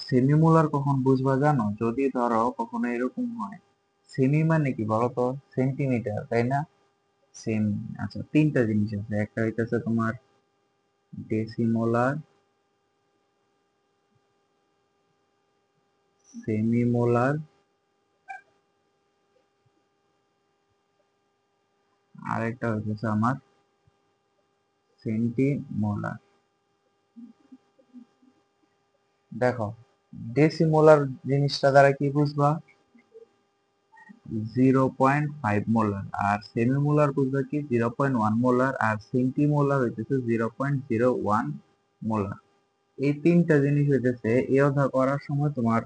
Semimolar কখন বুঝবা জানো? যদি ধরো কখনো এরকম হয়, সেমি মানে কি বলতো? সেন্টিমিটার, তাই না? সেমি। আচ্ছা, তিনটা জিনিস আছে। একটা হইতেছে তোমার ডেসিমোলার, সেমিমোলার, আর একটা হইতেছে আমার সেন্টিমোলার। দেখো, ডেসিমোলার জিনিসটা দ্বারা কি বুঝবা? 0.5 মোলার। আর সেমিমোলার বুঝবা কি? 0.1 মোলার। আর সেন্টিমোলার হইতেছে 0.01 মোলার। এই তিনটা জিনিস হইতেছে এই অধ্যায় করার সময় তোমার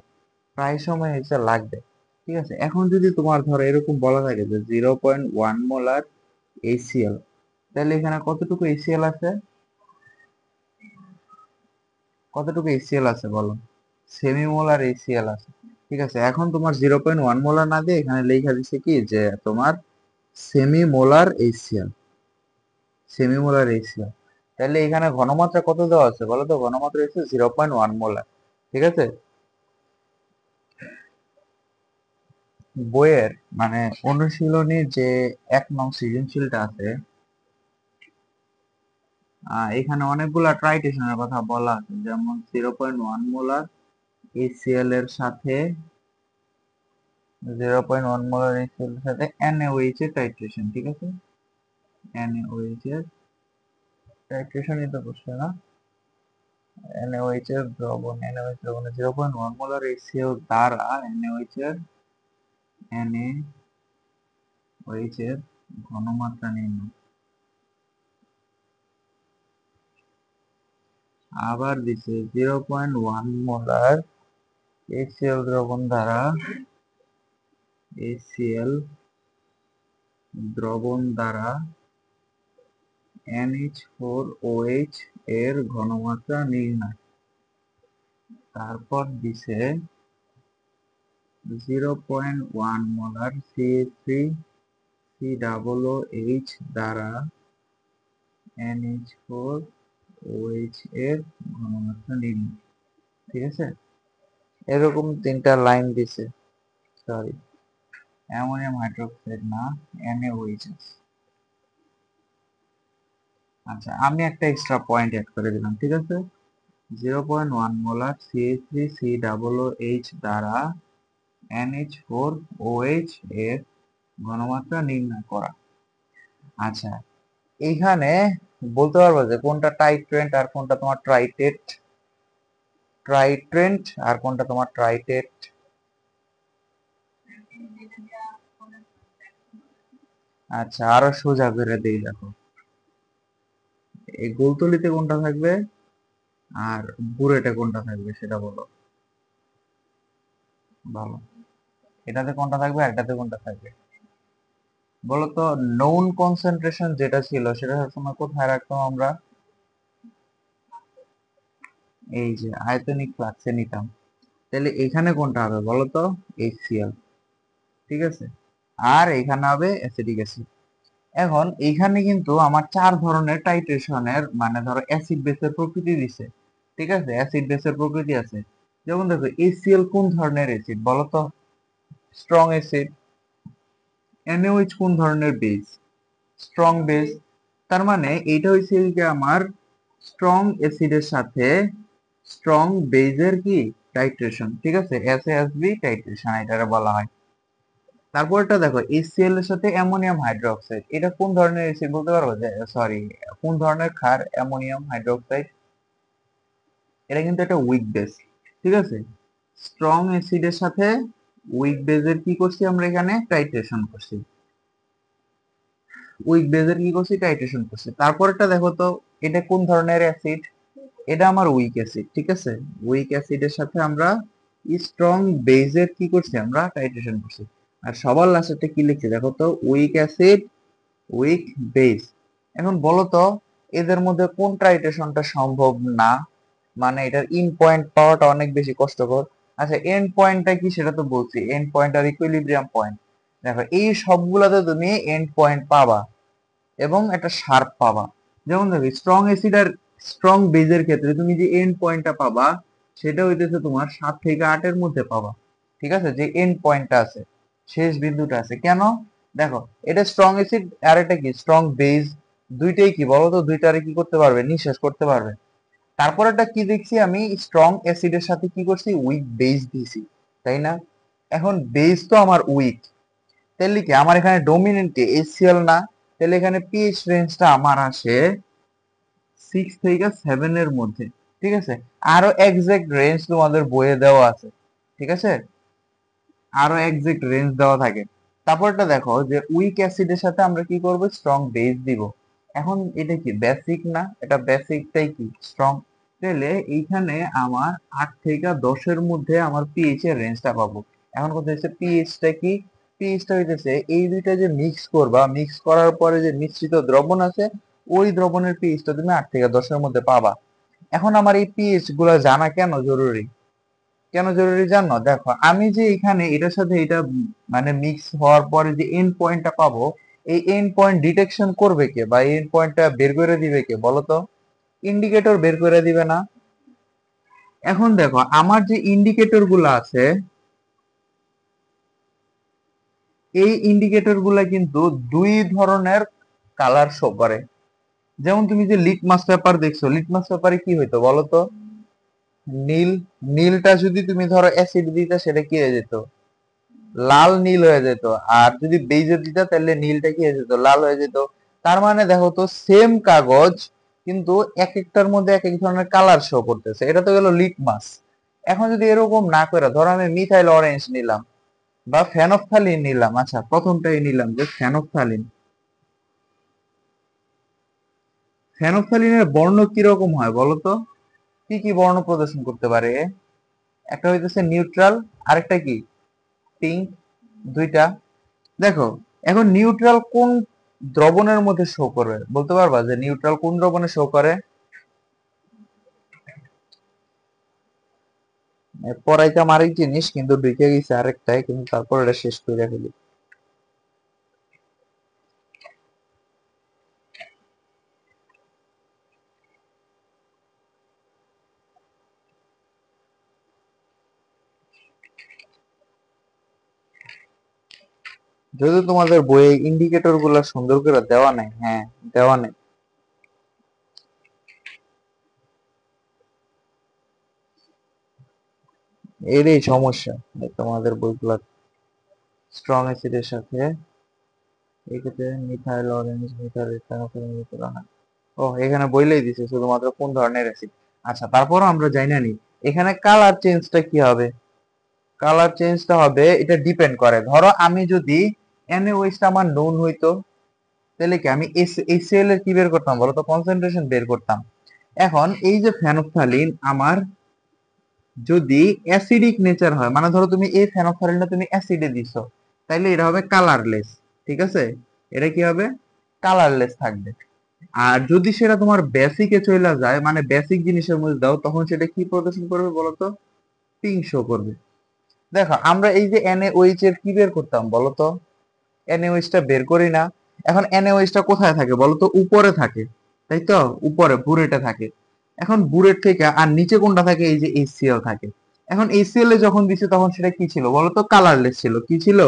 প্রায় সময় হচ্ছে লাগবে। ঠিক আছে, এখন যদি তোমার ধরো এরকম বলা থাকে যে 0.1 মোলার এইচসিএল, তাহলে এখানে কতটুকু এইচসিএল আছে? কতটুকু এইচসিএল আছে বলো? সেমিমোলার এইচসিএল আছে। ঠিক আছে, এখন তোমার 0.1 মোলার না দিয়ে এখানে লেখা দিচ্ছে কি যে তোমার সেমিমোলার এইচসিএল, সেমিমোলার এইচসিএল। তাহলে এখানে ঘনমাত্রা কত দেওয়া আছে বলো তো? ঘনমাত্রা হচ্ছে 0.1 মোলার। ঠিক আছে, বইয়ের মানে অনুশীলনীর যে 1 নং সৃজনশীলটা আছে, এখানে অনেকগুলা ট্রাইটেশনের কথা বলা আছে। যেমন 0.1 মোলার এইচসিএল এর সাথে 0.1 মোলার এইচসিএল এর সাথে NaOH এর টাইট্রেশন। ঠিক আছে, NaOH এর টাইট্রেশনই তো করছে না? NaOH এর দ্রবণ, NaOH দ্রবণে 0.1 মোলার এইচসিএল দ্বারা NaOH এর ঘনমাত্রা নির্ণয়। আবার দিছে 0.1 মোলার HCl দ্রবণ দ্বারা HCl দ্রবণ দ্বারা NH4OH এর ঘনমাত্রা নির্ণয়। তারপর দিছে 0.1 মোলার CH3COOH দ্বারা NH4OH এর ঘনমাত্রা নির্ণয়। ঠিক আছে, এরকম তিনটা লাইন দিছে। সরি, অ্যামোনিয়াম হাইড্রোক্সাইড না, NaOH। আচ্ছা, আমি একটা এক্সট্রা পয়েন্ট অ্যাড করে দিলাম। ঠিক আছে, 0.1 মোলার CH3COOH দ্বারা NH4OH এর ঘনমাত্রা নির্ণয় করা। আচ্ছা, এইখানে বলতে পারবো যে কোনটা টাইট্রেন্ট আর কোনটা তোমার ট্রাইটেট? ট্রাইট্রেন্ট আর কোনটা তোমার ট্রাইটেট? আচ্ছা, আরো সোজা করে দেই, দেখো এই গোলতলিতে কোনটা থাকবে আর বুরেটে কোনটা থাকবে সেটা বলো। বলো, এটাতে কোনটা থাকবে আর এটাতে কোনটা থাকবে? বলতো, নোন কনসেন্ট্রেশন যেটা ছিল সেটা সবসময় কোথায় রাখতাম আমরা? এই যে আয়তনিক ফ্লাক্সে নিতাম। তাহলে এখানে কোনটা হবে বলতো? HCl। ঠিক আছে, আর এখানে হবে অ্যাসিটিক অ্যাসিড। এখন এইখানে কিন্তু আমার 4 ধরনের টাইট্রেশনের মানে ধরো অ্যাসিড বেসের প্রকৃতি দিছে। ঠিক আছে, অ্যাসিড বেসের প্রকৃতি আছে। যেমন দেখো, HCl কোন ধরনের অ্যাসিড বলতো? Strong acid. NaOH কোন ধরনের বেস? Strong base. তার মানে এইটা হচ্ছে যে আমার স্ট্রং অ্যাসিডের সাথে স্ট্রং বেজের কি টাইট্রেশন। ঠিক আছে, SASB টাইট্রেশন এটারে বলা হয়। তারপরটা দেখো, HCl এর সাথে অ্যামোনিয়াম হাইড্রোক্সাইড, এটা কোন ধরনের অ্যাসিড বলতে পারবো? যে সরি, কোন ধরনের ক্ষার? Ammonium hydroxide. এটা কিন্তু একটা উইক বেস। ঠিক আছে, স্ট্রং অ্যাসিডের সাথে উইক বেজের কি করছি আমরা? এখানে টাইট্রেশন করছি। উইক বেজের কি করছি? টাইট্রেশন করছি। তারপরটা দেখো তো, এটা কোন ধরনের অ্যাসিড? এটা আমার উইক অ্যাসিড। ঠিক আছে, উইক অ্যাসিডের সাথে আমরা স্ট্রং বেজের কি করছি? আমরা টাইট্রেশন করছি। আর সবার লাস্টে কি লিখছি দেখো তো? Weak acid, weak base. এখন বলো তো, এদের মধ্যে কোন টাইট্রেশনটা সম্ভব না? মানে এটার ইন পয়েন্ট পাওয়াটা অনেক বেশি কষ্টকর। আচ্ছা, এন্ড পয়েন্টটা কি সেটা তো বলছি, এন্ড পয়েন্ট আর ইকুইলিব্রিয়াম পয়েন্ট। দেখো, এই সবগুলাতে তুমি এন্ড পয়েন্ট পাবা এবং একটা শার্প পাবা। যেমন দেখো, স্ট্রং অ্যাসিড আর স্ট্রং বেজের ক্ষেত্রে তুমি যে এন্ড পয়েন্টটা পাবা সেটা হইতেছে তোমার 7 থেকে 8 এর মধ্যে পাবা। ঠিক আছে, যে এন্ড পয়েন্টটা আছে, শেষ বিন্দুটা আছে। কেন? দেখো, এটা স্ট্রং অ্যাসিড আর এটা কি স্ট্রং বেস, দুইটাই কি বলতো, দুইটারে কি করতে পারবে, নিঃশেষ করতে পারবে। তারপর এটা কি দেখছি আমি, স্ট্রং অ্যাসিডের সাথে কি করছি, উইক বেস দিছি, তাই না? এখন বেস তো আমার উইক, তাহলে কি আমার এখানে ডোমিনেন্ট কে HCl না, তাহলে এখানে পিএইচ রেঞ্জটা আমার আসে 6 থেকে 7 এর মধ্যে। ঠিক আছে, আরো এক্সাক্ট রেঞ্জ তোমাদের বইয়ে দেওয়া আছে। ঠিক আছে, আরো এক্সাক্ট রেঞ্জ দেওয়া থাকে। তারপরটা দেখো যে উইক অ্যাসিডের সাথে আমরা কি করব, স্ট্রং বেস দিব। এখন এটা কি বেসিক না, এটা বেসিকটাই কি স্ট্রং, তাহলে এইখানে আমার 8 থেকে 10 এর মধ্যে আমার পিএইচ এর রেঞ্জটা পাবো। এখন কথা হচ্ছে পিএইচটা কি, পিএইচটা হইতেছে এই দুইটা যে মিক্স করবা, মিক্স করার পরে যে মিশ্রিত দ্রবণ আছে, ওই দ্রবণের পিএইচটা তুমি 8 থেকে 10 এর মধ্যে পাবা। এখন আমার এই পিএইচ গুলা জানা কেন জরুরি, কেন জরুরি জানো? দেখো, আমি যে এখানে এটার সাথে এটা মানে মিক্স হওয়ার পরে যে এন্ড পয়েন্টটা পাবো, এই এন্ড পয়েন্ট ডিটেকশন করবে কে, বা এন্ড পয়েন্টটা বের করে দিবে কে বলো তো? ইন্ডিকেটর বের করে দিবে না? এখন দেখো, আমার যে ইন্ডিকেটর গুলো আছে, এই ইন্ডিকেটর গুলা কিন্তু দুই ধরনের কালার শো করে। যেমন তুমি যে লিটমাস পেপার দেখছো, লিটমাস পেপারে কি হইতো বলো তো? নীল, নীলটা যদি তুমি ধরো অ্যাসিড দিতা, সেটা কি হয়ে যেত, লাল নীল হয়ে যেত। আর যদি বেইজে দিতা, তাহলে নীলটা কি হয়ে যেত, লাল হয়ে যেত। তার মানে দেখো তো, সেম কাগজ কিন্তু এক একটার মধ্যে এক এক ধরনের কালার শো করতেছে। এটা তো গেল লিটমাস। এখন যদি এরকম না করে, ধরো আমি মিথাইল অরেঞ্জ নিলাম বা ফেনফথ্যালিন নিলাম, আচ্ছা প্রথমটাই নিলাম যে ফেনফথ্যালিন, ফেনফথ্যালিনের বর্ণ কিরকম হয় বলতো? কি কি বর্ণ প্রদর্শন করতে পারে? একটা হইতেছে নিউট্রাল, আরেকটা কি পিঙ্ক, দুইটা। দেখো, এখন নিউট্রাল কোন দ্রবণের মধ্যে শো করবে বলতে পারবা, যে নিউট্রাল কোন দ্রবণে শো করে? পড়াইতাম আরেক জিনিস, কিন্তু ঢুকে গেছে আরেকটাই, কিন্তু তারপর এটা শেষ করে ফেলি। যদি তোমাদের বইয়ে ইন্ডিকেটর গুলা সুন্দর করে দেওয়া নাই, হ্যাঁ দেওয়া নেই, এরই সমস্যা। তোমাদের বইগুলা স্ট্রং অ্যাসিডের সাথে এক্ষেত্রে মিথাইল অরেঞ্জ, মিথাইল ও এখানে বইলেই দিছে শুধুমাত্র কোন ধরনের অ্যাসিড। আচ্ছা, তারপরও আমরা জানি না নি এখানে কালার চেঞ্জটা কি হবে। কালার চেঞ্জটা হবে, এটা ডিপেন্ড করে। ধরো আমি যদি NaOH টা আমার নোন হইতো, তাহলে কি আমি HCl এর কি বের করতাম বলো তো, কনসেন্ট্রেশন বের করতাম। এখন এই যে ফেনফথ্যালিন আমার যদি অ্যাসিডিক নেচার হয়, মানে ধরো তুমি এই ফেনফথ্যালিনটা তুমি অ্যাসিডে দিছো, তাইলে এটা হবে কালারলেস। ঠিক আছে, এটা কি হবে, কালারলেস থাকবে। আর যদি সেটা তোমার বেসিকে চলে যায়, মানে বেসিক জিনিসের মধ্যে দাও, তখন সেটা কি প্রদর্শন করবে বলতো, পিঙ্ক শো করবে। দেখো, আমরা এই যে NaOH এর কি বের করতাম বলতো, NaOH টা বের করি না। এখন NaOH টা কোথায় থাকে বলতো, উপরে থাকে, তাই তো, উপরে বুরেটে থাকে। এখন বুরেট থেকে আর নিচে কোনটা থাকে, এই যে HCl থাকে। এখন HCl এ যখন দিছে, তখন সেটা কি ছিল বলতো, কালারলেস ছিল। কি ছিল,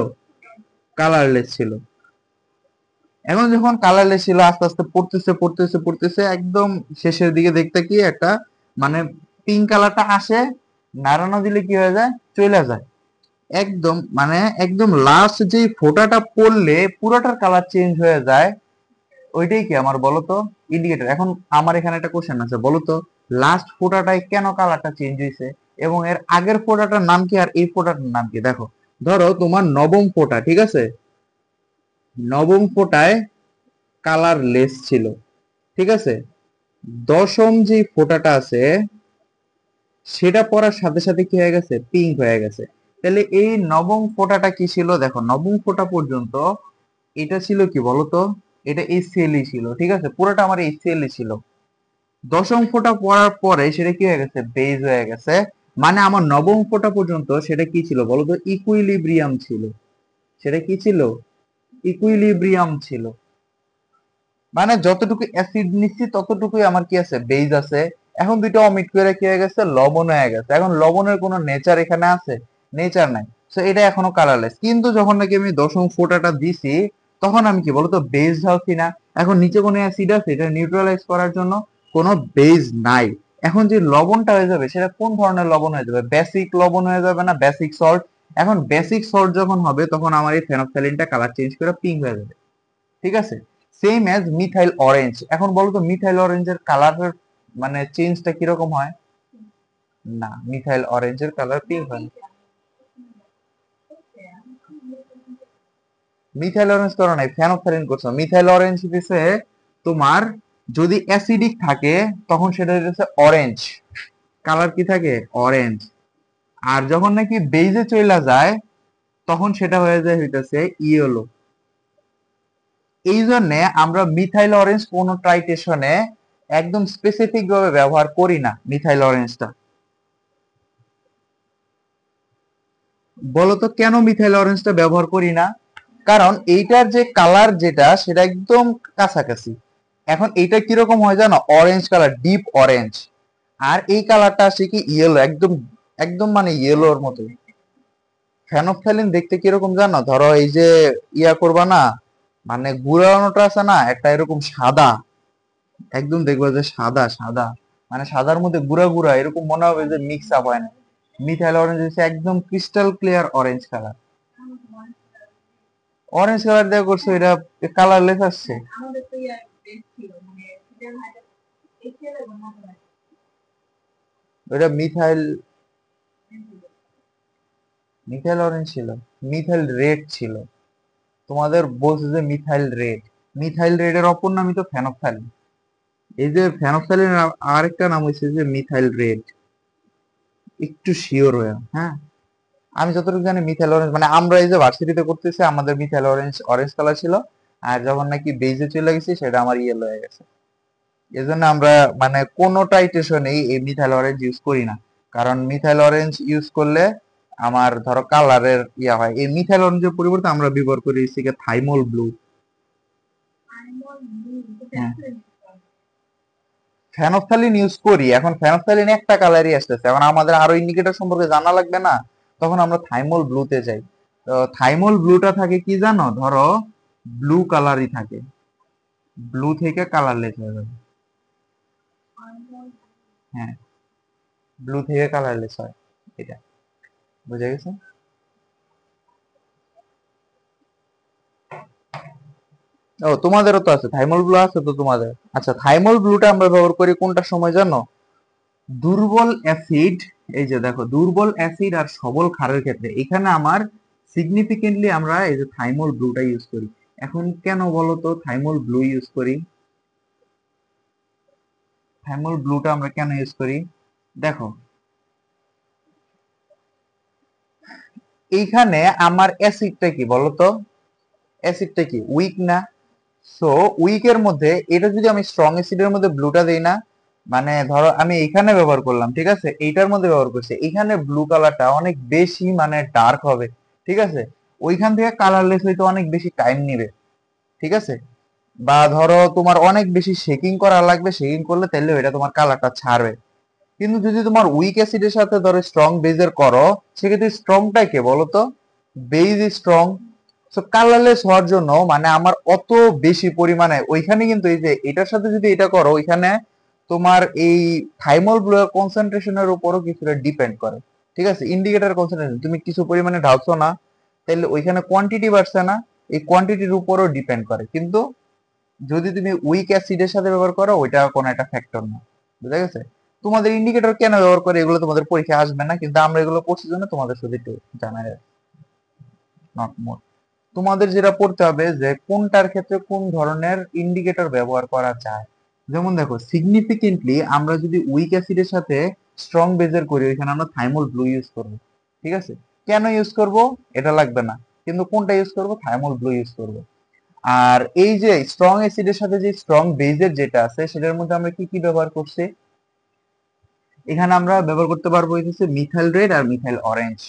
কালারলেস ছিল। এখন যখন কালারলেস ছিল, আস্তে আস্তে পড়তেছে পড়তেছে পড়তেছে, একদম শেষের দিকে দেখতে কি একটা মানে পিঙ্ক কালারটা আসে, নাড়ানো দিলে কি হয়ে যায়, চলে যায়। একদম মানে একদম লাস্ট যে ফোঁটাটা পড়লে পুরোটার কালার চেঞ্জ হয়ে যায়, ওইটাই কি আমার বলতো ইন্ডিকেটর। এখন আমার এখানে একটা কোশ্চেন আছে, বলতো লাস্ট ফোঁটাটায় কেন কালারটা চেঞ্জ হয়েছে, এবং এর আগের ফোঁটাটার নাম কি আর এই ফোঁটাটার নাম কি? দেখো, ধরো তোমার নবম ফোঁটা, ঠিক আছে, নবম ফোঁটায় কালার লেস ছিল, ঠিক আছে। দশম যে ফোঁটাটা আছে, সেটা পড়ার সাথে সাথে কি হয়ে গেছে, পিঙ্ক হয়ে গেছে। তাহলে এই নবম ফোঁটাটা কি ছিল? দেখো, নবম ফোঁটা পর্যন্ত এটা ছিল কি বলতো, এটা HCl ছিল, ঠিক আছে, পুরোটা আমার HCl ছিল। দশম ফোঁটা পড়ার পরে সেটা কি হয়ে গেছে, বেজ হয়ে গেছে। মানে আমার নবম ফোঁটা পর্যন্ত সেটা কি ছিল বলতো, ইকুইলিব্রিয়াম ছিল। সেটা কি ছিল, ইকুইলিব্রিয়াম ছিল। মানে যতটুকু অ্যাসিড নিচ্ছি, ততটুকুই আমার কি আছে, বেজ আছে। এখন দুইটা অমিট করে কি হয়ে গেছে, লবণ হয়ে গেছে। এখন লবণের কোনো নেচার এখানে আছে? নেচার নাই। সো এটা এখনো কালারলেস। কিন্তু যখন নাকি আমি দশম ফোঁটাটা দিছি, তখন আমি কি বলতো বেজ ঢালছি না। এখন নিচে কোনো অ্যাসিড আছে এটা নিউট্রালাইজ করার জন্য? কোনো বেজ নাই। এখন যে লবণটা হয়ে যাবে সেটা কোন ধরনের লবণ হয়ে যাবে? বেসিক লবণ হয়ে যাবে না বেসিক সল্ট? এখন বেসিক সল্ট যখন হবে তখন আমার এই ফেনফথ্যালিনটা কালার চেঞ্জ করে পিঙ্ক হয়ে যাবে। ঠিক আছে, সেম অ্যাজ মিথাইল অরেঞ্জ। এখন বলো তো মিথাইল অরেঞ্জের কালারের মানে চেঞ্জটা কিরকম হয়? না, মিথাইল অরেঞ্জের কালার পিঙ্ক হয় না। মিথাইল অরেঞ্জ করো নাই, ফেনফথ্যালিন করছো। মিথাইল অরেঞ্জ দিছে তোমার, যদি অ্যাসিডিক থাকে তখন সেটা হচ্ছে অরেঞ্জ কালার, কি থাকে অরেঞ্জ। আর যখন নাকি বেইজে চইলা যায় তখন সেটা হয়ে যায় হইতেছে ইয়েলো। এই জন্য আমরা মিথাইল অরেঞ্জ কোন ট্রাইটেশনে একদম স্পেসিফিক ভাবে ব্যবহার করি না মিথাইল অরেঞ্জটা। বলতো কেন মিথাইল অরেঞ্জটা ব্যবহার করি না? কারণ এইটার যে কালার যেটা সেটা একদম কাছাকাছি। এখন এইটা কিরকম হয় জানো? Orange colour, deep orange. আর এই কালারটা আসে কি ইয়েলো, একদম একদম মানে ইয়েলোর মতো। ফেনফথ্যালিন দেখতে কিরকম জানো? ধরো এই যে ইয়া করবা না, মানে গুঁড়ানোটা আছে না একটা এরকম সাদা, একদম দেখবা যে সাদা সাদা, মানে সাদার মধ্যে গুঁড়া গুঁড়া এরকম মনে হবে যে মিক্স আপ হয় না। মিথাইল অরেঞ্জ হচ্ছে একদম crystal clear orange colour. Orange colour দিয়ে করছো, এটা কালারলেস আসছে। ওটা মিথাইল, মিথাইল অরেঞ্জ ছিল, মিথাইল রেড ছিল। তোমাদের বলছে যে মিথাইল রেড, মিথাইল রেড এর অপর নামই তো ফেনফথ্যালিন। এই যে ফেনফথ্যালিন আরেকটা নাম হচ্ছে যে মিথাইল রেড। একটু শিওর হয়ে, হ্যাঁ। আমি যতটুকু জানি মিথাইল অরেঞ্জ, মানে আমরা এই যে ভার্সিটিতে করতেছি আমাদের মিথাইল অরেঞ্জ অরেঞ্জ কালার ছিল। আর যখন নাকি বেজে চলে গেছি সেটা আমার ইয়েলো হয়ে গেছে। এজন্য আমরা মানে কোনো টাইটেশনেই এই মিথাইল অরেঞ্জ ইউজ করি না। কারণ মিথাইল অরেঞ্জ ইউজ করলে আমার ধরো কালারের ইয়া হয়। এই মিথাইল অরেঞ্জের পরিবর্তে আমরা ব্যবহার করি হচ্ছে থাইমল ব্লু। হ্যাঁ, ফেনফথ্যালিন ইউজ করি। এখন ফেনফথ্যালিন একটা কালারই আসতেছে, এখন আমাদের আরো ইন্ডিকেটর সম্পর্কে জানা লাগবে না? তখন আমরা থাইমল ব্লুতে যাই। তো থাইমল ব্লুটা থাকে কি জানো? ধরো ব্লু কালারই থাকে, ব্লু থেকে কালারলেস হয়ে যাবে। হ্যাঁ, ব্লু থেকে কালারলেস হয় এটা, বুঝা গেছে? ও, তোমাদেরও তো আছে থাইমল ব্লু, আছে তো তোমাদের। আচ্ছা, থাইমল ব্লুটা আমরা ব্যবহার করি কোনটার সময় জানো? দুর্বল অ্যাসিড, এই যে দেখো দুর্বল অ্যাসিড আর সবল ক্ষারের ক্ষেত্রে এখানে আমার সিগনিফিকেন্টলি আমরা এই যে থাইমল ব্লুটা ইউজ করি। এখন কেন বলো তো থাইমল ব্লু ইউজ করি? থাইমল ব্লুটা আমরা কেন ইউজ করি? দেখো এইখানে আমার অ্যাসিডটা কি বলতো? অ্যাসিডটা কি উইক না? সো উইকের মধ্যে এটা যদি আমি স্ট্রং অ্যাসিডের মধ্যে ব্লুটা দেই না, মানে ধরো আমি এইখানে ব্যবহার করলাম, ঠিক আছে, এইটার মধ্যে ব্যবহার করছি, এখানে ব্লু কালারটা অনেক বেশি মানে ডার্ক হবে। ঠিক আছে, ওইখান থেকে কালারলেস হইতে অনেক বেশি টাইম নিবে। ঠিক আছে, বা ধরো তোমার অনেক বেশি শেকিং করা লাগবে, শেকিং করলে তাহলে এটা তোমার কালারটা ছাড়বে। কিন্তু যদি তোমার উইক অ্যাসিডের সাথে ধরো স্ট্রং বেজের করো, সেক্ষেত্রে স্ট্রংটা কে বলতো? Base strong. সো কালারলেস হওয়ার জন্য মানে আমার অত বেশি পরিমাণে ওইখানে কিন্তু এই যে এটার সাথে যদি এটা করো, ওইখানে তোমার এই থাইমল ব্লু এর কনসেন্ট্রেশনের উপরও কিছুটা ডিপেন্ড করে। ঠিক আছে, ইন্ডিকেটর কনসেন্ট্রেশন তুমি কিছু পরিমাণে ঢালছো না, তাহলে ওইখানে কোয়ান্টিটি বাড়ছে না, এই কোয়ান্টিটির উপরও ডিপেন্ড করে। কিন্তু যদি তুমি উইক অ্যাসিডের সাথে ব্যবহার করো ওইটা কোনো একটা ফ্যাক্টর না। বুঝা গেছে? তোমাদের ইন্ডিকেটর কেন ব্যবহার করে এগুলো তোমাদের পরীক্ষায় আসবে না, কিন্তু আমরা এগুলো পড়ছি জন্য তোমাদের শুধু একটু জানাই, নট মোর। তোমাদের যেটা পড়তে হবে যে কোনটার ক্ষেত্রে কোন ধরনের ইন্ডিকেটর ব্যবহার করা যায়। যেমন দেখো সিগনিফিকেন্টলি আমরা যদি উইক অ্যাসিডের সাথে স্ট্রং বেজের করি, ওইখানে আমরা থাইমল ব্লু ইউজ করব। ঠিক আছে, কেন ইউজ করব এটা লাগবে না, কিন্তু কোনটা ইউজ করব? থাইমল ব্লু ইউজ করব। আর এই যে স্ট্রং অ্যাসিডের সাথে যে স্ট্রং বেজের যেটা আছে সেটার মধ্যে আমরা কি কি ব্যবহার করছি? এখানে আমরা ব্যবহার করতে পারবো হচ্ছে মিথাইল রেড আর মিথাইল অরেঞ্জ।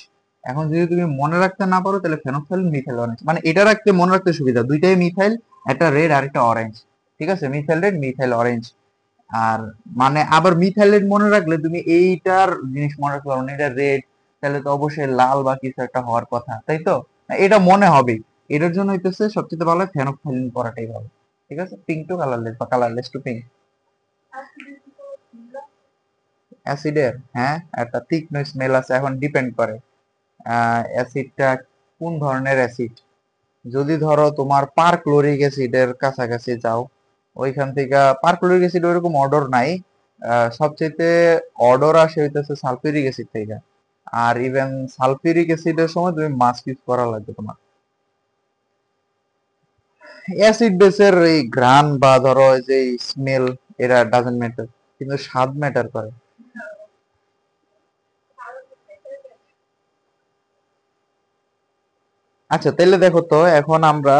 এখন যদি তুমি মনে রাখতে না পারো তাহলে ফেনফথ্যালিন মিথাইল অরেঞ্জ, মানে এটা রাখতে মনে রাখতে সুবিধা, দুইটাই মিথাইল, একটা রেড আর একটা অরেঞ্জ। ঠিক আছে, মিথাইল রেড মিথাইল অরেঞ্জ। আর মানে আবার মিথাইলেট মনে রাখলে তুমি এইটার জিনিস মনে রাখতে পারো না, এটা রেড, তাহলে তো অবশ্যই লাল বা কিছু একটা হওয়ার কথা, তাই তো? এটা মনে হবে। এটার জন্য হইতেছে সবচেয়ে ভালো ফেনোক্সাইলিন পড়াটাই ভালো। ঠিক আছে, পিঙ্ক টু কালারলেস বা কালারলেস টু পিঙ্ক। অ্যাসিডের হ্যাঁ একটা তীক্ষ্ণ স্মেল আছে, এখন ডিপেন্ড করে অ্যাসিডটা কোন ধরনের অ্যাসিড। যদি ধরো তোমার পারক্লোরিক অ্যাসিডের কাছাকাছি যাও, ওইখান থেকে পারক্লোরিক অ্যাসিড ওইরকম অডর নাই, সবচেয়ে অডর আসে হইতেছে সালফিউরিক অ্যাসিড থেকে। আর ইভেন সালফিউরিক অ্যাসিডের সময় তুমি মাস্ক ইউজ করা লাগবে তোমার। অ্যাসিড বেসের এই ঘ্রাণ বা ধরো এই যে স্মেল, এরা ডাজন্ট ম্যাটার, কিন্তু স্বাদ ম্যাটার করে। আচ্ছা তাহলে দেখো তো, এখন আমরা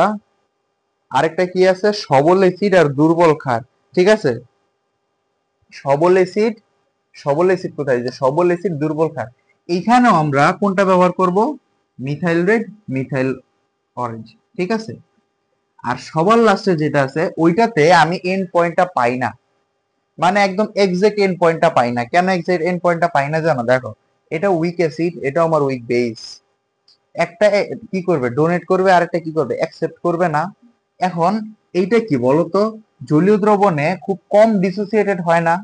আরেকটা কি আছে, সবল অ্যাসিড আর দুর্বল ক্ষার। ঠিক আছে, সবল অ্যাসিড, সবল অ্যাসিড কোথায়, যে সবল অ্যাসিড দুর্বল ক্ষার, এইখানেও আমরা কোনটা ব্যবহার করব, মিথাইল রেড, মিথাইল অরেঞ্জ। ঠিক আছে, আর সবার লাস্টে যেটা আছে ওইটাতে আমি এন্ড পয়েন্টটা পাই না, মানে একদম এক্সাক্ট এন্ড পয়েন্টটা পাই না। কেন এক্সাক্ট এন্ড পয়েন্টটা পাই না জানো? দেখো, এটা উইক অ্যাসিড, এটা আমার উইক বেস, একটা কি করবে, ডোনেট করবে, আর একটা কি করবে, অ্যাকসেপ্ট করবে না। এখন এইটা কি বলতো, জলীয় দ্রবণে খুব কম ডিসোসিয়েটেড হয় না,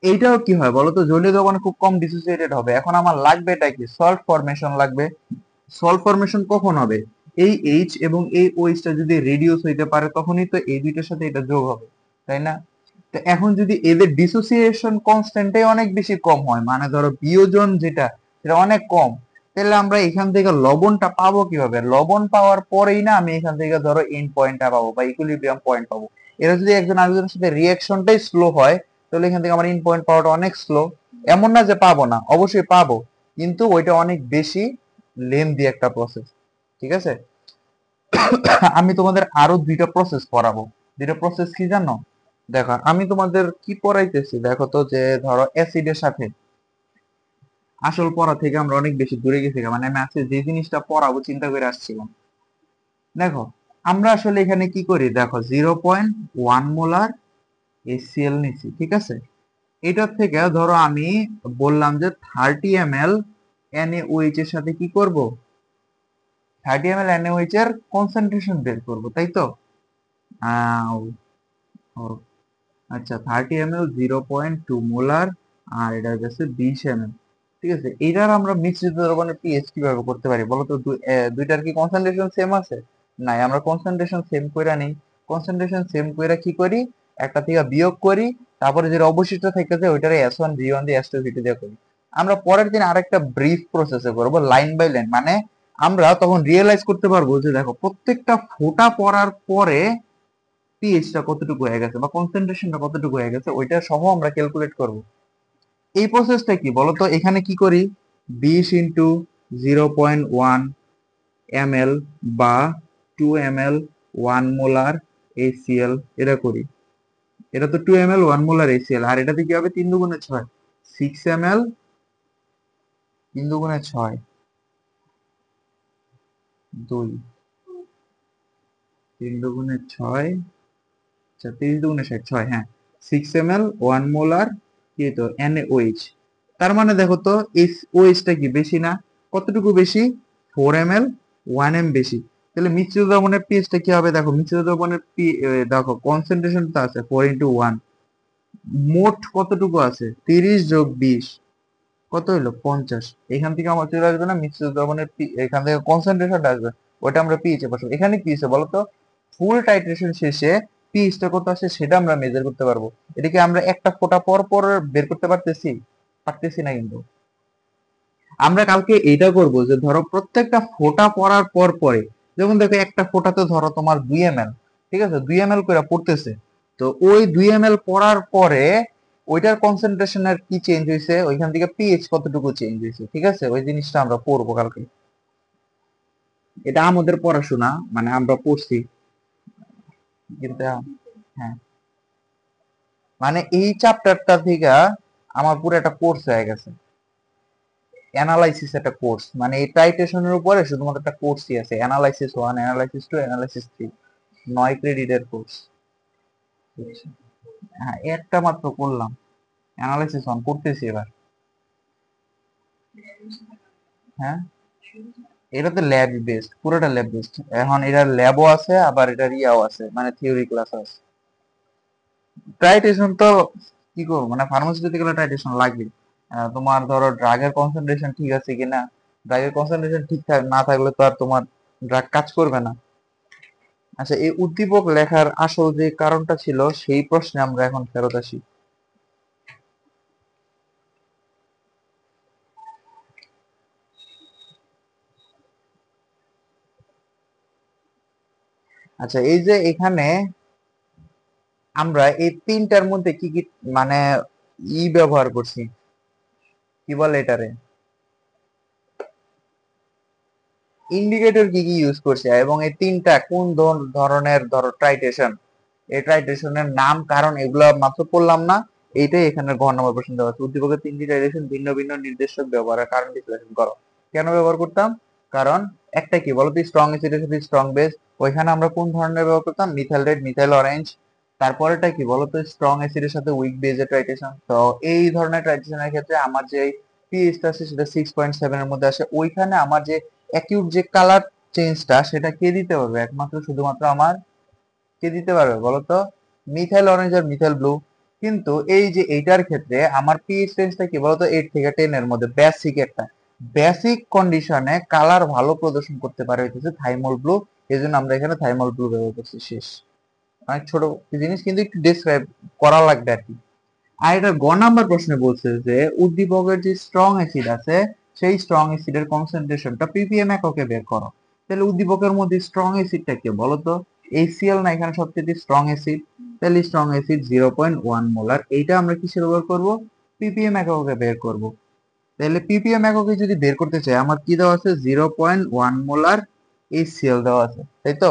এইটাও কি হয় বলতো, জলীয় দ্রবণে খুব কম ডিসোসিয়েটেড হবে। এখন আমার লাগবে এটা কি, সল্ট ফরমেশন লাগবে। সল্ট ফরমেশন কখন হবে, এই এইচ এবং এই ওইচ টা যদি রেডিউস হইতে পারে তখনই তো এই দুইটার সাথে এটা যোগ হবে, তাই না? তো এখন যদি এদের ডিসোসিয়েশন কনস্ট্যান্টই অনেক বেশি কম হয়, মানে ধরো বিয়োজন যেটা সেটা অনেক কম, তাহলে আমরা এখান থেকে লবণটা পাবো কিভাবে? লবণ পাওয়ার পরেই না আমি এখান থেকে ধরো এন্ড পয়েন্টটা পাবো বা ইকুইলিব্রিয়াম পয়েন্ট পাবো। এরা যদি একজন আরেকজনের সাথে রিঅ্যাকশনটাই স্লো হয়, তাহলে এখান থেকে আমার এন্ড পয়েন্ট পাওয়াটা অনেক স্লো। এমন না যে পাবো না, অবশ্যই পাবো, কিন্তু ওইটা অনেক বেশি লেন্দি একটা প্রসেস। ঠিক আছে, আমি তোমাদের আরো দুইটা প্রসেস পড়াবো। দুইটা প্রসেস কি জানো? দেখো আমি তোমাদের কি পড়াইতেছি, দেখো তো, যে ধরো অ্যাসিডের সাথে আসল পড়া থেকে আমরা অনেক বেশি দূরে গেছি, মানে আমি আজকে যে জিনিসটা পড়াবো চিন্তা করে আসছিলাম। দেখো আমরা আসলে এখানে কি করি, দেখো 0.1 মোলার HCl নিচ্ছি, ঠিক আছে? এটার থেকে ধরো আমি বললাম যে 30 ml NaOH এর সাথে কি করব, 30 ml NaOH এর কনসেন্ট্রেশন বের করবো, তাই তো? আহ, ও, আচ্ছা 30 ml 0.2 মোলার, আর এটা হচ্ছে 20 ml। ঠিক আছে, এইটার আমরা মিশ্রিত দ্রবণের পিএইচ কিভাবে করতে পারি বলো তো? দুইটার কি কনসেন্ট্রেশন সেম আছে? নাই, আমরা কনসেন্ট্রেশন সেম কইরা নেই। কনসেন্ট্রেশন সেম কইরা কি করি, একটা থেকে বিয়োগ করি, তারপরে যেটা অবশিষ্ট থেকে ওইটারে S1 V1 দিয়ে S2 V2 দিয়ে করি। আমরা পরের দিন আরেকটা ব্রিফ প্রসেসে করবো, লাইন বাই লাইন, মানে আমরা তখন রিয়েলাইজ করতে পারবো যে দেখো প্রত্যেকটা ফোঁটা পড়ার পরে পিএইচটা কতটুকু হয়ে গেছে বা কনসেন্ট্রেশনটা কতটুকু হয়ে গেছে, ওইটা সহ আমরা ক্যালকুলেট করব। এই প্রসেসটা কি বলতো, এখানে কি করি, 20 × 0.1 ml বা 2 ml 1 মোলার HCl এটা করি। এটা তো 2 ml 1 মোলার HCl, আর এটাতে কি হবে, 3 × 6 6 ml 3 × 6 2, 3 × 6, আচ্ছা 30 × 6 6, হ্যাঁ 6 ml 1 মোলার কি তো NaOH। তার মানে দেখো তো এই OH টা কি বেশি না? কতটুকু বেশি, 4 ml 1m বেশি। তাহলে মিশ্রিত দ্রবণের পিএইচ টা কি হবে, দেখো মিশ্রিত দ্রবণের দেখো কনসেন্ট্রেশন তো আছে 4 × 1, মোট কতটুকু আছে 30 + 20, কত হলো 50। এখান থেকে আমার চলে আসবে না মিশ্রিত দ্রবণের এখান থেকে কনসেন্ট্রেশনটা আসবে, ওটা আমরা পিএইচে বসাবো। এখানে কি হচ্ছে বলতো, ফুল টাইট্রেশন শেষে পিএইচটা কত আসে সেটা আমরা মেজার করতে পারবো। এটাকে আমরা একটা ফোঁটা পর পর বের করতে পারতেছি? পারতেছি না কিন্তু। আমরা কালকে এইটা করব যে ধরো প্রত্যেকটা ফোঁটা পড়ার পর পরে, যেমন দেখো একটা ফোঁটাতে ধরো তোমার 2 ml, ঠিক আছে, 2 ml করে পড়তেছে, তো ওই 2 ml পড়ার পরে ওইটার কনসেন্ট্রেশনের কি চেঞ্জ হয়েছে, ওইখান থেকে পিএইচ কতটুকু চেঞ্জ হয়েছে, ঠিক আছে, ওই জিনিসটা আমরা পড়বো কালকে। এটা আমাদের পড়াশোনা, মানে আমরা পড়ছি কিন্তু হ্যাঁ, মানে এই চ্যাপ্টারটা থেকে আমার পুরো একটা কোর্স হয়ে গেছে, অ্যানালাইসিস একটা কোর্স, মানে এই টাইটেশনের উপরে শুধুমাত্র একটা কোর্সই আছে, অ্যানালাইসিস 1, অ্যানালাইসিস 2, অ্যানালাইসিস 3, 9 ক্রেডিটের কোর্স। হ্যাঁ, একটা মাত্র করলাম, অ্যানালাইসিস অন করতেছি এবার। হ্যাঁ, এটা তো ল্যাব বেসড, পুরোটা ল্যাব বেসড। এখন এটা ল্যাবও আছে, আবার এটা রিয়াও আছে, মানে থিওরি ক্লাস আছে। টাইটেশন তো কি করবো, মানে ফার্মাসিউটিতে গেলে টাইটেশন লাগবে। তোমার ধরো ড্রাগের কনসেন্ট্রেশন ঠিক আছে কিনা, ড্রাগের কনসেন্ট্রেশন ঠিক না থাকলে তো আর তোমার ড্রাগ কাজ করবে না। আচ্ছা, এই উদ্দীপক লেখার আসল যে কারণটা ছিল সেই প্রশ্নে আমরা এখন ফেরত আসি। আচ্ছা, এই যে এখানে আমরা এই তিনটার মধ্যে কি কি মানে ব্যবহার করছি, কি বলে এটারে, ইন্ডিকেটর কি কি ইউজ করছে, এবং এই তিনটা কোন ধরনের ধরো ট্রাইটেশন, এই ট্রাইটেশনের নাম কারণ এগুলো মাত্র পড়লাম না। এইটাই এখানে ঘ নম্বর প্রশ্ন দেওয়া আছে, উদ্দীপকের তিনটি ট্রাইটেশন ভিন্ন ভিন্ন নির্দেশক ব্যবহারের কারণ বিশ্লেষণ করো। কেন ব্যবহার করতাম, কারণ একটা কি বলতো, স্ট্রং অ্যাসিডের সাথে স্ট্রং বেস, ওইখানে আমরা কোন ধরনের ব্যবহার করতাম, মিথাইল রেড, মিথাইল অরেঞ্জ। তারপরেটা কি বলতো, স্ট্রং অ্যাসিডের সাথে উইক বেজের ট্রাইটেশন। তো এই ধরনের ট্রাইটেশনের ক্ষেত্রে আমার যে পিএইচটা আছে সেটা 6.7 এর মধ্যে আসে। ওইখানে আমার যে অ্যাকিউট যে কালার চেঞ্জটা সেটা কে দিতে পারবে, একমাত্র শুধুমাত্র আমার কে দিতে পারবে বলতো, মিথাইল অরেঞ্জ আর মিথাইল ব্লু। কিন্তু এই যে এইটার ক্ষেত্রে আমার পিএইচ রেঞ্জটা কি বলতো, 8 থেকে 10 এর মধ্যে, বেসিক একটা বেসিক কন্ডিশনে কালার ভালো প্রদর্শন করতে পারে হচ্ছে থাইমল ব্লু। এই জন্য আমরা এখানে থাইমল ব্লু ব্যবহার করছি। শেষ, অনেক ছোট জিনিস কিন্তু একটু ডিসক্রাইব করা লাগবে আর কি। আর এটা গ নাম্বার প্রশ্নে বলছে যে উদ্দীপকের যে স্ট্রং অ্যাসিড আছে সেই স্ট্রং অ্যাসিডের কনসেন্ট্রেশনটা পিপিএম এককে বের করো। তাহলে উদ্দীপকের মধ্যে স্ট্রং অ্যাসিডটা কি বলতো, HCl না এখানে সবচেয়ে স্ট্রং অ্যাসিড। তাহলে স্ট্রং অ্যাসিড 0.1 মোলার, এইটা আমরা কিসের ব্যবহার করব, পিপিএম এককে বের করব। তাহলে পিপিএম এককে যদি বের করতে চাই আমার কি দেওয়া আছে, 0.1 মোলার HCl দেওয়া আছে, তাই তো।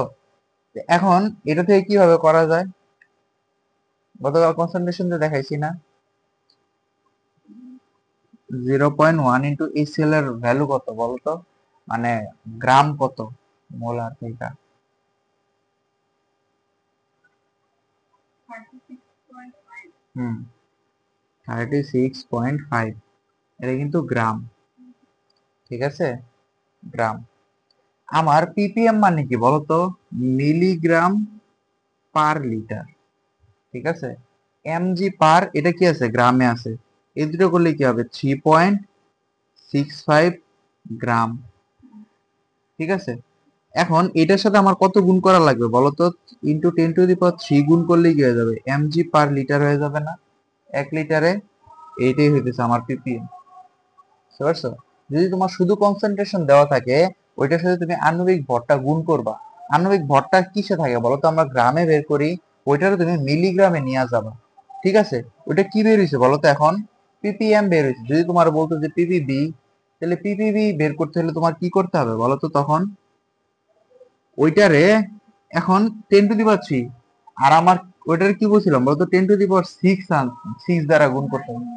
এখন এটা থেকে কিভাবে করা যায়, গতকাল কনসেন্ট্রেশন দেখাইছি না, 0.1 ইন্টু HCl এর ভ্যালু কত বলতো, মানে গ্রাম কত, মোলার থেকে। হুম, 36.5, এটা কিন্তু গ্রাম, ঠিক আছে, গ্রাম। আমার পিপিএম মানে কি বলতো, মিলিগ্রাম পার লিটার, ঠিক আছে। এমজি পার, এটা কি আছে, গ্রামে আছে। এই দুটো করলে কি হবে, 3.65 গ্রাম, ঠিক আছে। এখন এটার সাথে আমার কত গুণ করা লাগবে বলতো, ইন্টু 10⁻³ গুণ করলেই কি হয়ে যাবে, এমজি পার লিটার হয়ে যাবে না, 1 লিটারে। এইটাই হইতেছে আমার পিপিএম, বুঝতে পারছো। যদি তোমার শুধু কনসেন্ট্রেশন দেওয়া থাকে, ওইটার সাথে তুমি আণবিক ভরটা গুণ করবা। আণবিক ভরটা কিসে থাকে বলো তো, আমরা গ্রামে বের করি, ওইটারে তুমি মিলিগ্রামে নিয়ে যাবা, ঠিক আছে। ওইটা কি বের হয়েছে বলো তো, এখন পিপিএম বের হয়েছে। যদি তোমার বলতো যে পিপিবি, তাহলে পিপিবি বের করতে হলে তোমার কি করতে হবে বলো তো, তখন ওইটারে এখন 10⁻³, আর আমার ওইটারে কি বলছিলাম বলতো, 10⁻6 6 দ্বারা গুণ করতে হবে,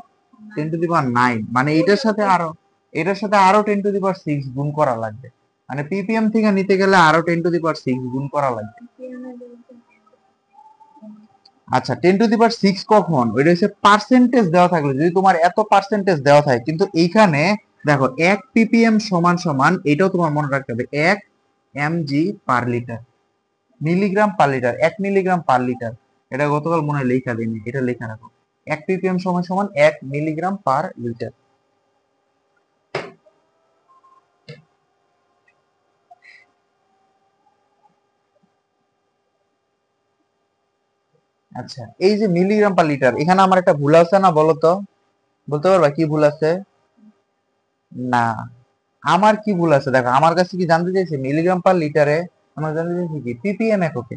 10⁹ মানে এটার সাথে আরো 10⁻6 গুণ করা লাগবে। মানে পিপিএম থেকে নিতে গেলে আরো 10⁻6 গুণ করা লাগবে। আচ্ছা, 10⁻6 কখন, ওইটা হচ্ছে পার্সেন্টেজ দেওয়া থাকলে, যদি তোমার এত পার্সেন্টেজ দেওয়া থাকে, কিন্তু এইখানে দেখো 1 ppm সমান সমান, এটাও তোমার মনে রাখতে হবে, 1 mg per litre, milligram per litre, 1 milligram per litre. এটা গতকাল মনে হয় লেখা দিইনি, এটা লেখা রাখো, 1 ppm সমান সমান 1 মিলিগ্রাম পার লিটার। আচ্ছা, এই যে মিলিগ্রাম পার লিটার, এখানে আমার একটা ভুল আছে না বলো তো, বলতে পারবা কি ভুল আছে, না আমার কি ভুল আছে, দেখো আমার কাছে কি জানতে চাইছে মিলিগ্রাম পার লিটারে, আমার জানতে চাইছে কি পিপিএম এককে।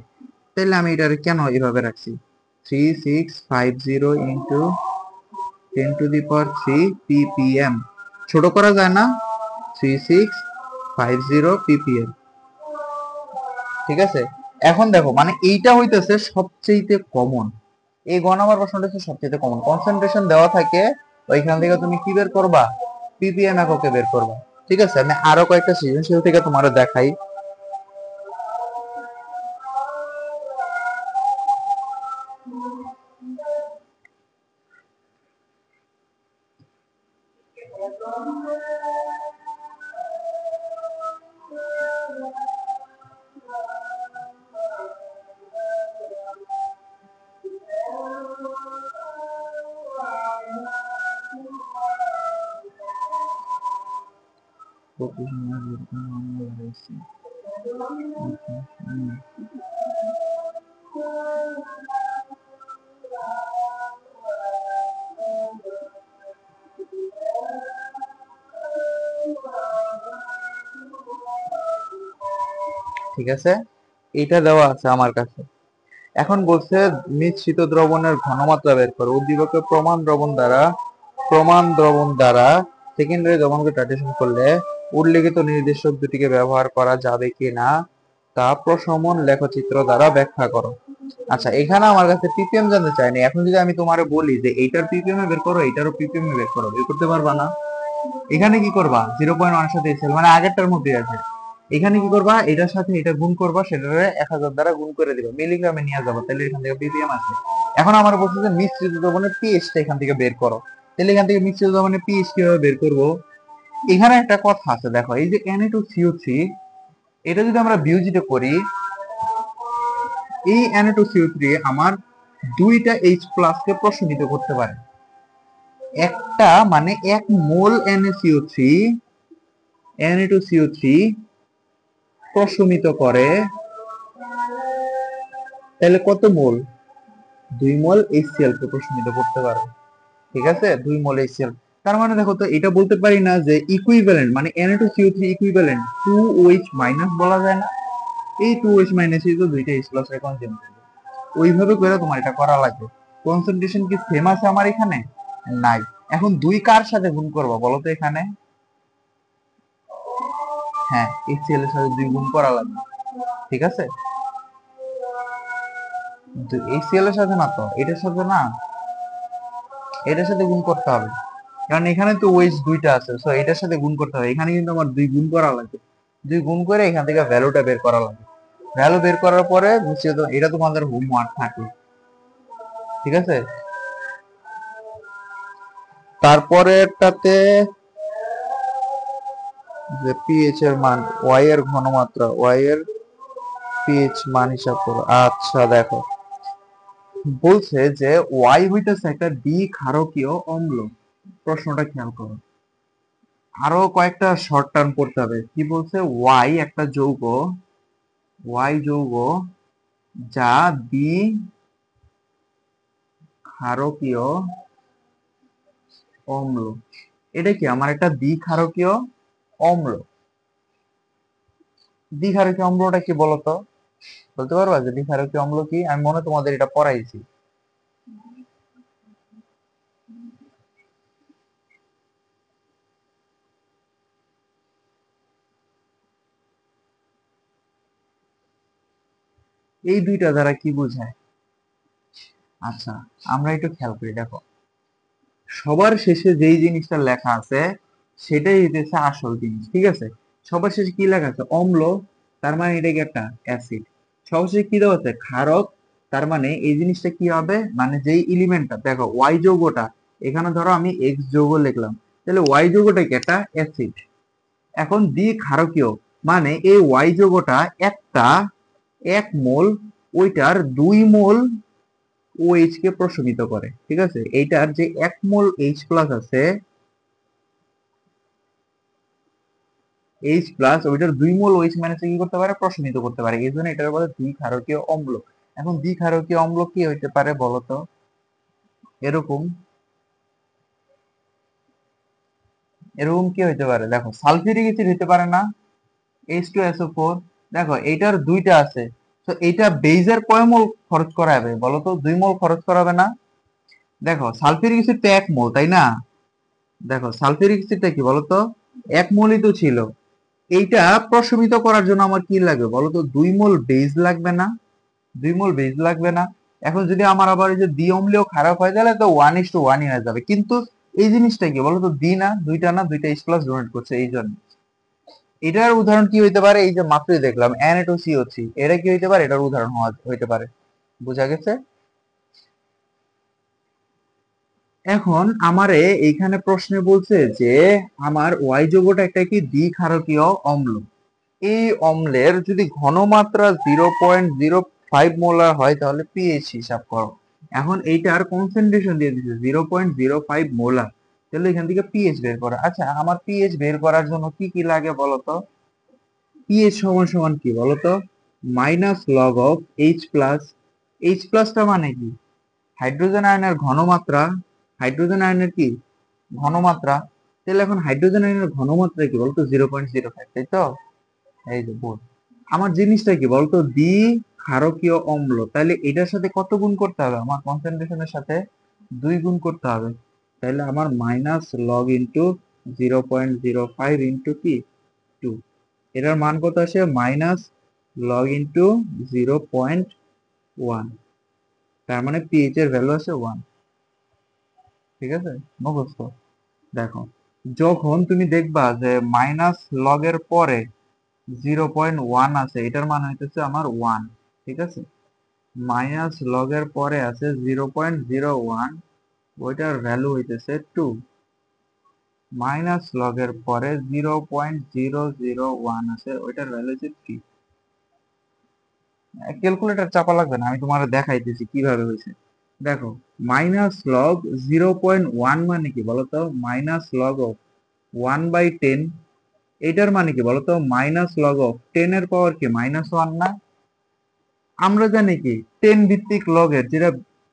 তাহলে আমি এটারে কেন এভাবে রাখছি, 3650 ইন্টু 10⁻³ ppm, ছোট করা যায় না, 3650 ppm, ঠিক আছে। এখন দেখো মানে এইটা হইতেছে সবচেয়ে কমন, এই গ নাম্বার প্রশ্নটা হচ্ছে সবচেয়ে কমন, কনসেন্ট্রেশন দেওয়া থাকে, ওইখান থেকে তুমি কি বের করবা, পিপিএম এককে বের করবা, ঠিক আছে। আমি আরো কয়েকটা সৃজনশীল থেকে তোমার দেখাই। ঠিক আছে, এটা দেওয়া আছে আমার কাছে। এখন বলছে মিশ্রিত দ্রবণের ঘনমাত্রা বের করো। উদ্দীপকে প্রমাণ দ্রবণ দ্বারা সেকেন্ডারি দ্রবণকে টাইট্রেশন করলে উল্লেখিত নির্দেশক দুটিকে ব্যবহার করা যাবে কিনা তা প্রশমন লেখচিত্র দ্বারা ব্যাখ্যা করো। আচ্ছা, এখানে আমার কাছে পিপিএম জানতে চাইনি। এখন যদি আমি তোমারে বলি যে এইটার পিপিএম বের করো, এইটারও পিপিএম বের করো, বের করতে পারবা না? এখানে কি করবা? 0.1 এর সাথে এসএল মানে আগেরটার মধ্যে আছে। এখানে কি করবা? এটার সাথে এটা গুণ করবা, সেটারে 1000 দ্বারা গুণ করে দিবা, মিলিগ্রামে নিয়ে যাবো, তাহলে এখান থেকে পিপিএম আসে। এখন আমার বলছে যে মিশ্রিত দ্রবণের পিএইচটা এখান থেকে বের করো। তাহলে এখান থেকে মিশ্রিত দ্রবণের পিএইচ কিভাবে বের করবো? এখানে একটা কথা আছে, দেখো এই যে Na2CO3, এটা যদি আমরা বিয়োজিত করি, এই Na2CO3 আমার দুইটা H+ কে প্রশমিত করতে পারে। একটা মানে 1 মোল Na2CO3 প্রশমিত করে, তাহলে কত মোল? 2 মোল HCl কে প্রশমিত করতে পারে। ঠিক আছে, 2 মোল HCl। তার মানে দেখো তো, এটা বলতে পারি না যে ইকুইভ্যালেন্ট মানে Na2CO3 ইকুইভ্যালেন্ট 2OH- বলা যায় না? এই 2OH- এই তো দুইটা H+ এর কনসেন্ট্রেশন, ওইভাবে করে তোমার এটা করা লাগবে। কনসেন্ট্রেশন কি সেম আছে আমার এখানে? নাই। এখন 2 কার সাথে গুণ করবো বলো তো এখানে? হ্যাঁ, HCl এর সাথে 2 গুণ করা লাগবে। ঠিক আছে, HCl এর সাথে না, তো এটার সাথে না, এটার সাথে গুণ করতে হবে, কারণ এখানে তো ওয়েজ দুইটা আছে, সো এটার সাথে গুণ করতে হবে। এখানে কিন্তু আমার 2 গুণ করা লাগবে। 2 গুণ করে এখান থেকে ভ্যালুটা বের করা লাগবে। ভ্যালু বের করার পরে নিশ্চিত এটা তোমাদের হোমওয়ার্ক থাকে। ঠিক আছে, তারপরেরটাতে যে পিএইচ এর মান, ওয়াই এর ঘনমাত্রা, ওয়াই এর পিএইচ মান হিসাব করো। আচ্ছা দেখো, বলছে যে ওয়াই হইতেছে একটা দ্বিক্ষারকীয় অম্ল। প্রশ্নটা খেয়াল করো, আরো কয়েকটা শর্ট টার্ম পড়তে হবে। কি বলছে? ওয়াই একটা যৌগ, ওয়াই যৌগ যা দ্বিক্ষারকীয় অম্ল। এটা কি আমার একটা দ্বিক্ষারকীয় অম্ল? দ্বিক্ষারকীয় অম্লটা কি বলতো? বলতে পারবা যে দ্বিক্ষারকীয় অম্ল কি? আমি মনে হয় তোমাদের এটা পড়াইছি। এই দুইটা দ্বারা কি বোঝায়? আচ্ছা, আমরা একটু খেয়াল করি, দেখো সবার শেষে যেই জিনিসটা লেখা আছে সেটাই হইতেছে আসল জিনিস। ঠিক আছে, সবার শেষে কি লেখা আছে? অম্ল, তার মানে এটা কি একটা অ্যাসিড। সবার শেষে কি দেওয়া আছে? ক্ষারক, তার মানে এই জিনিসটা কি হবে? মানে যেই এলিমেন্টটা, দেখো ওয়াই যৌগটা, এখানে ধরো আমি এক্স যৌগ লিখলাম, তাহলে ওয়াই যৌগটা কি একটা অ্যাসিড। এখন দ্বিক্ষারকীয় মানে এই ওয়াই যৌগটা একটা 1 মোল, ওইটার 2 মোল OH কে প্রশমিত করে। ঠিক আছে, এইটার যে 1 মোল H+ আছে, H+, ওইটার 2 মোল OH- কি করতে পারে? প্রশমিত করতে পারে। এই জন্য এটার বলে দ্বিক্ষারকীয় অম্ল। এখন দ্বিক্ষারকীয় অম্ল কি হইতে পারে বলতো? এরকম এরকম কি হইতে পারে? দেখো সালফিউরিক অ্যাসিড হইতে পারে না? H2SO4। দেখো এইটার দুইটা আছে, তো এইটা বেজের কয় মোল খরচ করাবে বলতো? 2 মোল খরচ করাবে না? দেখো সালফিউরিক অ্যাসিড তো 1 মোল, তাই না? দেখো সালফিউরিক অ্যাসিডটা কি বলতো? 1 মোলই তো ছিল। এইটা প্রশমিত করার জন্য আমার কি লাগবে বলতো? 2 মোল বেজ লাগবে না? 2 মোল বেজ লাগবে না? এখন যদি আমার আবার এই যে দ্বি অম্লীয় খারাপ হয়, তাহলে তো 1:1 হয়ে যাবে। কিন্তু এই জিনিসটা কি বলতো? দ্বি না, দুইটা না, দুইটা H+ ডোনেট করছে, এই জন্য। এটার উদাহরণ কি হইতে পারে? এই যে মাত্রই দেখলাম Na2CO3, এটা কি হইতে পারে? এটার উদাহরণ হইতে পারে। বুঝা গেছে? এখন আমারে এইখানে প্রশ্নে বলছে যে আমার ওয়াই যৌগটা একটা কি দ্বিক্ষারকীয় অম্ল। এই অম্লের যদি ঘনমাত্রা 0.05 মোলার হয় তাহলে পিএইচ হিসাব করো। এখন এইটার কনসেন্ট্রেশন দিয়ে দিচ্ছে 0.05 মোলার। তাহলে এখান থেকে পিএইচ বের করা। আচ্ছা, আমার পিএইচ বের করার জন্য কি কি লাগে বলতো? পিএইচ সমান সমান কি বলতো? Minus log of H plus. H প্লাসটা মানে কি? হাইড্রোজেন আয়নের ঘনমাত্রা। হাইড্রোজেন আয়নের কি ঘনমাত্রা। তাহলে এখন হাইড্রোজেন আয়নের ঘনমাত্রা কি বলতো? 0.05, তাই তো? এই যে বোন, আমার জিনিসটা কি বলতো? দ্বি ক্ষারকীয় অম্ল। তাহলে এটার সাথে কত গুণ করতে হবে? আমার কনসেন্ট্রেশনের সাথে 2 গুণ করতে হবে। তাহলে আমার মাইনাস লগ ইন্টু 0.05 ইন্টু কি 2, এটার মান কত আসে? Minus log into 0.1। তার মানে পিএইচ এর ভ্যালু আছে 1। ঠিক আছে, মুখস্থ। দেখো, যখন তুমি দেখবা যে মাইনাস লগ এর পরে 0.1 আছে, এটার মান হইতেছে আমার 1। ঠিক আছে, মাইনাস লগ এর পরে আছে 0.01, ওইটার ভ্যালু হইতেছে 2। মাইনাস লগ এর পরে 0.001 আছে, ওইটার ভ্যালু হচ্ছে 3। ক্যালকুলেটর চাপা লাগবে না, আমি তোমার দেখাইতেছি কিভাবে হয়েছে। দেখো, মাইনাস লগ 0.1 মানে কি বলতো? Minus log of 1/10। এটার মানে কি বলতো? মাইনাস লগ অফ 10 এর পাওয়ার কি -1 না? আমরা জানি কি 10 ভিত্তিক লগের যেটা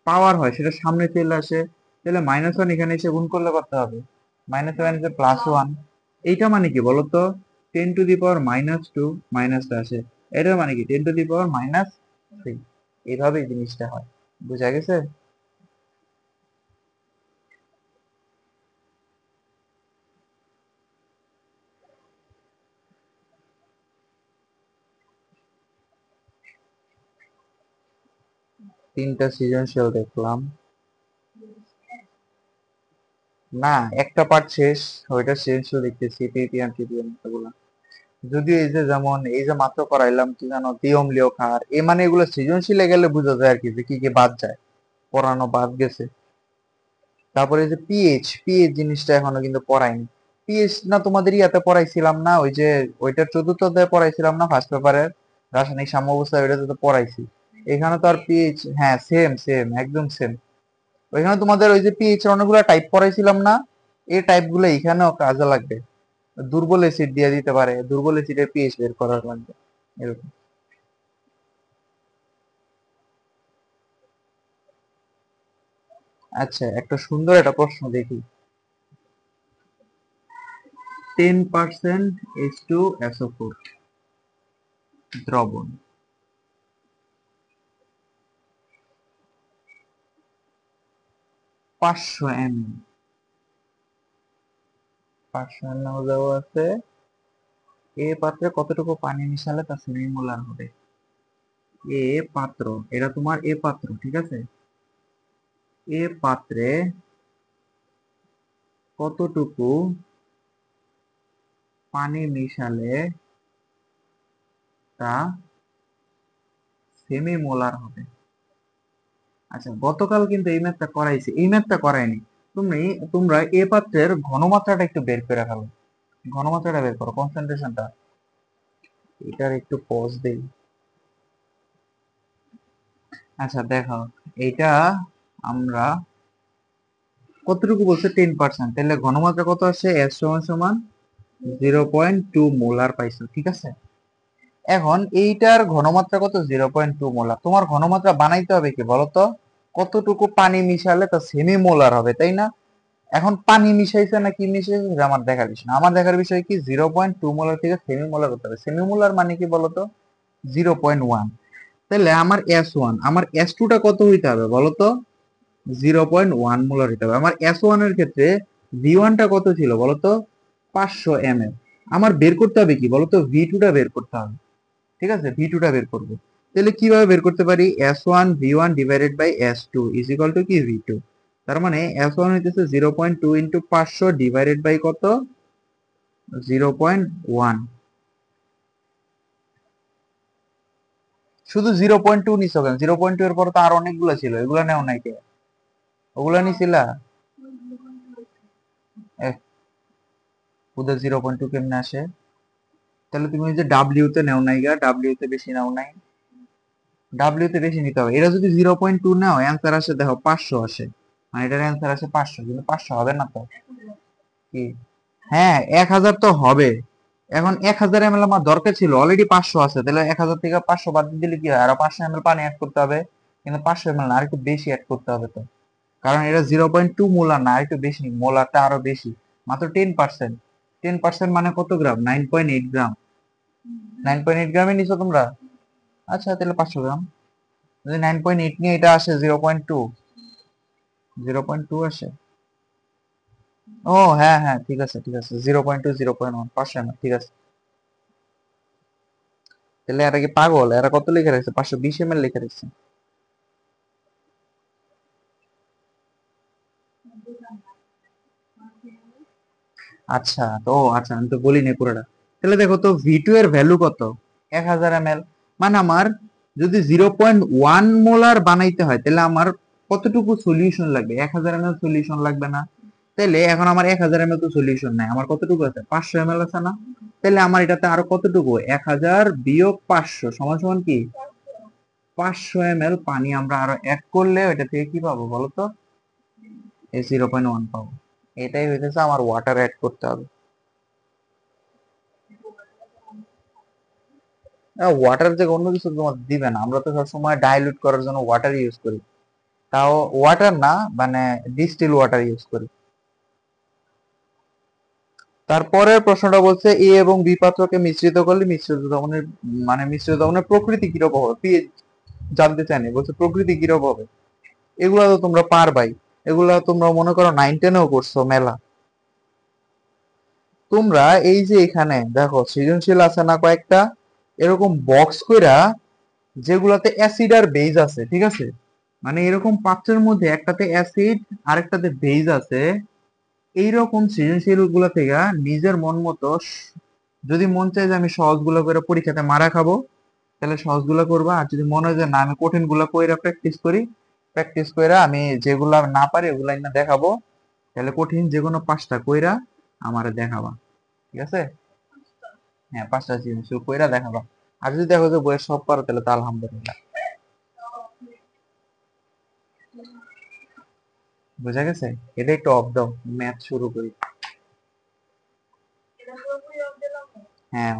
পাওয়ার হয় সেটা সামনে চলে আসে। তাহলে -1 এখানে এসে গুণ করলে কত হবে? -1 এসে +1। এইটা মানে কি বলতো? 10⁻², মাইনাসটা আসে। এটার মানে কি 10⁻³ এইভাবে জিনিসটা হয়। বুঝা গেছে? তিনটা সৃজনশীল দেখলাম। না, একটা পার্ট শেষ, ওইটা সৃজনশীল দেখতেছি, টিপিএম টিপিএম এগুলো। যদিও এই যে যেমন এই যে মাত্র করাইলাম কি জানো, দ্বি-অম্লীয় ক্ষার, এ মানে এগুলো সৃজনশীলে গেলে বোঝা যায় আর কি, যে কি কি বাদ যায়, পড়ানো বাদ গেছে। তারপরে এই যে পিএইচ, পিএইচ জিনিসটা এখনো কিন্তু পড়াইনি। পিএইচ না তোমাদের ইয়াতে পড়াইছিলাম না? ওই যে ওইটার চতুর্থ অধ্যায়ে পড়াইছিলাম না ফার্স্ট পেপারের রাসায়নিক সাম্যাবস্থা, ওইটাতে তো পড়াইছি। এখানে তো আর পিএইচ, হ্যাঁ সেম সেম একদম সেম। ওইখানে তোমাদের ওই যে পিএইচ এর অনেকগুলো টাইপ পড়াইছিলাম না? এই টাইপ গুলো এখানেও কাজে লাগবে। দুর্বল অ্যাসিড দিয়ে দিতে পারে, দুর্বল অ্যাসিডের পিএইচ বের করার লাগবে এরকম। আচ্ছা, একটা সুন্দর একটা প্রশ্ন দেখি। 10% H2SO4 দ্রবণ, 500 ml। 500 ml দেওয়া আছে। এ পাত্রে কতটুকু পানি মিশালে তা সেমিমোলার হবে? এ পাত্র, এটা তোমার এ পাত্র, ঠিক আছে? এ পাত্রে কতটুকু পানি মিশালে তা সেমিমোলার হবে? আচ্ছা, গতকাল কিন্তু এই ম্যাথটা করাইছি, এই ম্যাথটা করাইনি। তোমরা এ পাত্রের ঘনমাত্রাটা একটু বের করে ফেলো। ঘনমাত্রাটা বের করো, কনসেন্ট্রেশনটা। এটার একটু পজ দেই। আচ্ছা দেখো, এইটা আমরা কতটুকু বলছে? 10%, তাহলে ঘনমাত্রা কত আসছে? এস সমান সমান 0.2 মোলার পাইছো, ঠিক আছে? এখন এইটার ঘনমাত্রা কত? 0.2 মোলার। তোমার ঘনমাত্রা বানাইতে হবে কি বলতো? কতটুকু পানি মিশালে তা সেমি মোলার হবে, তাই না? এখন পানি মিশাইছে না কি মিশাইছে সেটা আমার দেখার বিষয় না। আমার দেখার বিষয় কি 0.2 মোলার থেকে সেমি মোলার হতে হবে। সেমি মোলার মানে কি বলতো? 0.1। তাহলে আমার S1, আমার S2 টা কত হইতে হবে বলতো? 0.1 মোলার হইতে হবে। আমার S1 এর ক্ষেত্রে V1 টা কত ছিল বলতো? 500 ml। আমার বের করতে হবে কি বলতো? V2 টা বের করতে হবে। ঠিক আছে, V2 টা বের করবো। তাহলে কিভাবে বের করতে পারি? S1 V1 divided by S2 is equal to কি V2। তার মানে S1 হইতেছে 0.2 ইন্টু 500 ডিভাইডেড বাই কত? 0.1। শুধু 0.2 নিছো কেন? 0.2 এর পর তো আর অনেকগুলো ছিল, এগুলো নেও নাই কে? ওগুলো নিছিলা? ওদের 0.2 কেমনে আসে? তাহলে তুমি ওই যে ডাব্লিউ তে নেও নাই গা, ডাব্লিউ তে বেশি নাও নাই। ডাব্লিউ তে বেশি নিতে হবে। এটা যদি 0.2 নাও, অ্যান্সার আসে দেখো 500 আসে। মানে এটার অ্যান্সার আছে 500, কিন্তু 500 হবে না তো কি? হ্যাঁ 1000 তো হবে। এখন 1000 ml আমার দরকার ছিল, অলরেডি 500 আছে, তাহলে 1000 থেকে 500 বাদ দিয়ে দিলে কি হয়, আরো 500 ml পানি অ্যাড করতে হবে। কিন্তু 500 ml না, আর একটু বেশি অ্যাড করতে হবে তো, কারণ এটা 0.2 মোলার না, আর একটু বেশি, মোলারটা আরো বেশি, মাত্র 10%। 10% মানে কত গ্রাম? 9.8 গ্রাম। 9.8 গ্রামে নিছো তোমরা? আচ্ছা তাহলে 500 গ্রাম। যদি 9.8 নিয়ে এটা আসে 0.2, 0.2 আসে। ও হ্যাঁ হ্যাঁ ঠিক আছে ঠিক আছে, 0.2 0.1 500 ml, ঠিক আছে। তাহলে এরা কি পাগল? এরা কত লিখে রাখছে? 520 ml লিখে রাখছে। আচ্ছা তো আচ্ছা, আমি তো বলিনি পুরোটা। তাহলে দেখো তো V2 এর ভ্যালু কত? 1000 ml। মানে আমার যদি 0.1 মোলার বানাইতে হয়, তাহলে আমার কতটুকু সলিউশন লাগবে? 1000 ml সলিউশন লাগবে না? তাহলে এখন আমার 1000 ml তো সলিউশন নাই, আমার কতটুকু আছে? 500 ml আছে না? তাহলে আমার এটাতে আরো কতটুকু? 1000 বিয়োগ 500 সমান সমান কি? 500 ml পানি আমরা আরো অ্যাড করলে ওইটা থেকে কি পাবো বলো তো? এই 0.1 পাবো। এটাই হইতেছে আমার ওয়াটার অ্যাড করতে হবে। ওয়াটার থেকে অন্য কিছু তোমার দিবে না, আমরা তো সবসময় ডাইলুট করার জন্য ওয়াটার ইউজ করি। তাও ওয়াটার না, মানে ডিস্টিল ওয়াটার ইউজ করি। তারপরের প্রশ্নটা বলছে এ এবং বি পাত্রকে মিশ্রিত করলে মিশ্রিত দ্রবণের মানে মিশ্রিত দ্রবণের প্রকৃতি কিরকম হবে, পিএইচ জানতে চাইনি, বলছে প্রকৃতি কিরকম হবে। এগুলা তো তোমরা পারবাই, এগুলা তোমরা মনে করো 9-10-এও করছো মেলা। তোমরা এই যে এখানে দেখো সৃজনশীল আছে না কয়েকটা, এরকম বক্স কইরা, যেগুলাতে অ্যাসিড আর বেজ আছে, ঠিক আছে, মানে এরকম পাত্রের মধ্যে একটাতে অ্যাসিড আরেকটাতে বেজ আছে, এইরকম সৃজনশীল গুলা থেকে নিজের মন মতো যদি মন চায় যে আমি সহজ গুলা করে পরীক্ষাতে মারা খাবো, তাহলে সহজ গুলা করবা। আর যদি মনে হয় যে না আমি কঠিন গুলা কইরা প্র্যাকটিস করি, প্র্যাকটিস কইরা আমি যেগুলা না পারি ওগুলা না দেখাবো, তাহলে কঠিন যে কোনো 5টা কইরা আমারে দেখাবা, ঠিক আছে? হ্যাঁ 5টা সৃজনশীল কইরা দেখাবা। আর যদি দেখো যে বইয়ের সব পারো তাহলে তো আলহামদুলিল্লাহ। বুঝা গেছে? এটা একটু অফ দাও, ম্যাথ শুরু করি। হ্যাঁ